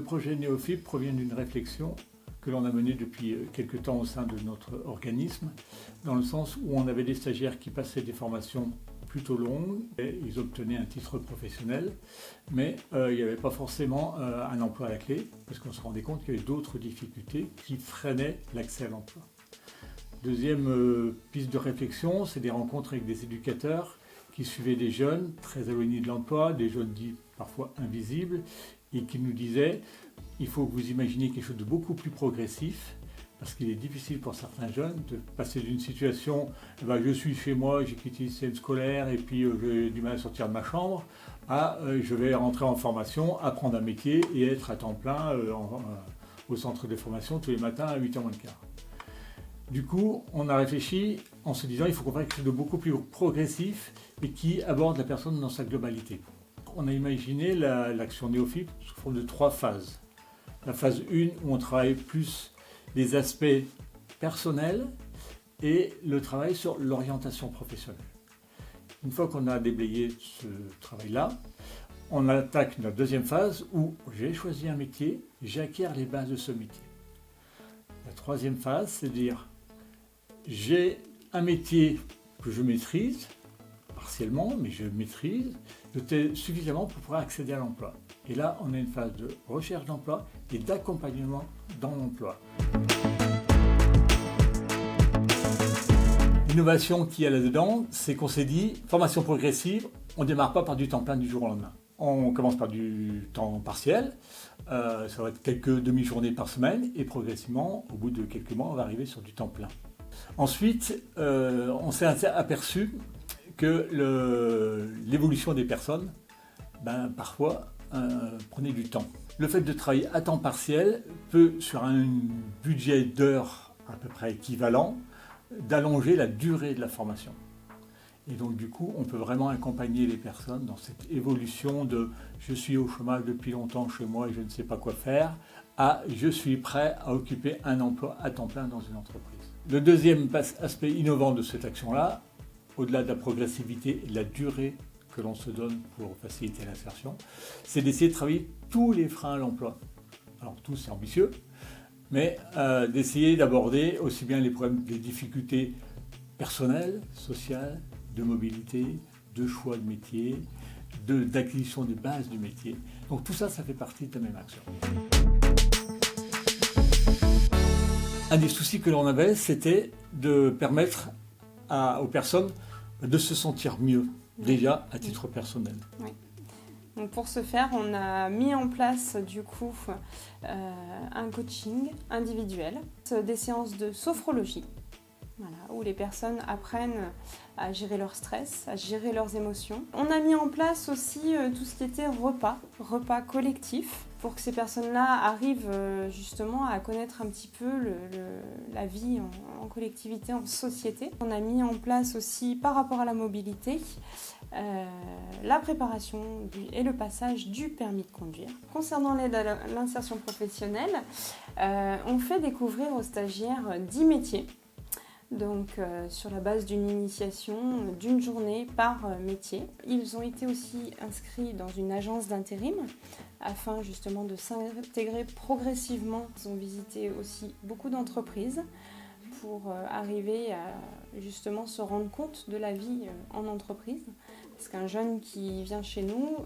projet Néophyte provient d'une réflexion que l'on a menée depuis quelque temps au sein de notre organisme, dans le sens où on avait des stagiaires qui passaient des formations plutôt longues, et ils obtenaient un titre professionnel, mais il n'y avait pas forcément un emploi à la clé, parce qu'on se rendait compte qu'il y avait d'autres difficultés qui freinaient l'accès à l'emploi. Deuxième piste de réflexion, c'est des rencontres avec des éducateurs qui suivaient des jeunes très éloignés de l'emploi, des jeunes dits parfois invisibles, et qui nous disaient il faut que vous imaginiez quelque chose de beaucoup plus progressif, parce qu'il est difficile pour certains jeunes de passer d'une situation je suis chez moi, j'ai quitté le système scolaire et puis j'ai du mal à sortir de ma chambre, à je vais rentrer en formation, apprendre un métier et être à temps plein au centre de formation tous les matins à 8h moins le quart. Du coup, on a réfléchi en se disant il faut qu'on fasse quelque chose de beaucoup plus progressif et qui aborde la personne dans sa globalité. On a imaginé l'action Néophyte sous forme de 3 phases. La phase 1 où on travaille plus les aspects personnels et le travail sur l'orientation professionnelle. Une fois qu'on a déblayé ce travail-là, on attaque notre deuxième phase où j'ai choisi un métier, j'acquiers les bases de ce métier. La troisième phase, c'est dire j'ai un métier que je maîtrise, partiellement, mais je maîtrise suffisamment pour pouvoir accéder à l'emploi. Et là, on a une phase de recherche d'emploi et d'accompagnement dans l'emploi. L'innovation qu'il y a là-dedans, c'est qu'on s'est dit, formation progressive, on ne démarre pas par du temps plein du jour au lendemain. On commence par du temps partiel, ça va être quelques demi-journées par semaine, et progressivement, au bout de quelques mois, on va arriver sur du temps plein. Ensuite, on s'est aperçu que l'évolution des personnes, parfois, prenait du temps. Le fait de travailler à temps partiel peut, sur un budget d'heures à peu près équivalent, d'allonger la durée de la formation. Et donc du coup, on peut vraiment accompagner les personnes dans cette évolution de « je suis au chômage depuis longtemps chez moi et je ne sais pas quoi faire » à « je suis prêt à occuper un emploi à temps plein dans une entreprise ». Le deuxième aspect innovant de cette action-là, au-delà de la progressivité et de la durée que l'on se donne pour faciliter l'insertion, c'est d'essayer de travailler tous les freins à l'emploi. Alors tous, c'est ambitieux, mais d'essayer d'aborder aussi bien les problèmes, les difficultés personnelles, sociales, de mobilité, de choix de métier, d'acquisition des bases du métier. Donc tout ça, ça fait partie de la même action. Un des soucis que l'on avait, c'était de permettre aux personnes de se sentir mieux, déjà à titre personnel. Oui. Donc pour ce faire, on a mis en place du coup un coaching individuel, des séances de sophrologie, où les personnes apprennent à gérer leur stress, à gérer leurs émotions. On a mis en place aussi tout ce qui était repas collectifs, pour que ces personnes-là arrivent justement à connaître un petit peu la vie en collectivité, en société. On a mis en place aussi, par rapport à la mobilité, la préparation et le passage du permis de conduire. Concernant l'aide à l'insertion professionnelle, on fait découvrir aux stagiaires 10 métiers. Donc sur la base d'une initiation d'une journée par métier. Ils ont été aussi inscrits dans une agence d'intérim afin justement de s'intégrer progressivement. Ils ont visité aussi beaucoup d'entreprises pour arriver à justement se rendre compte de la vie en entreprise. Parce qu'un jeune qui vient chez nous,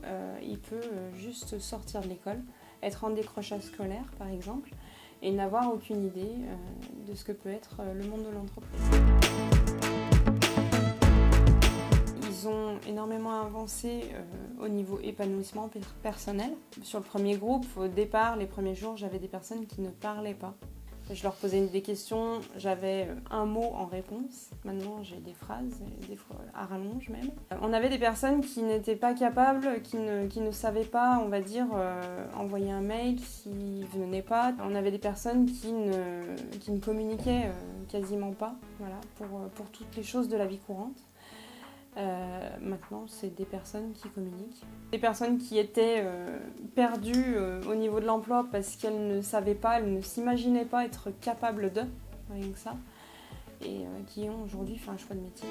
il peut juste sortir de l'école, être en décrochage scolaire par exemple, et n'avoir aucune idée de ce que peut être le monde de l'entreprise. Ils ont énormément avancé au niveau épanouissement personnel. Sur le premier groupe, au départ, les premiers jours, j'avais des personnes qui ne parlaient pas. Je leur posais des questions, j'avais un mot en réponse. Maintenant, j'ai des phrases, des fois à rallonge même. On avait des personnes qui n'étaient pas capables, qui ne savaient pas, on va dire, envoyer un mail s'ils ne venaient pas. On avait des personnes qui ne communiquaient quasiment pas, pour toutes les choses de la vie courante. Maintenant, c'est des personnes qui communiquent. Des personnes qui étaient perdues au niveau de l'emploi parce qu'elles ne savaient pas, elles ne s'imaginaient pas être capables de, rien que ça, et qui ont aujourd'hui fait un choix de métier.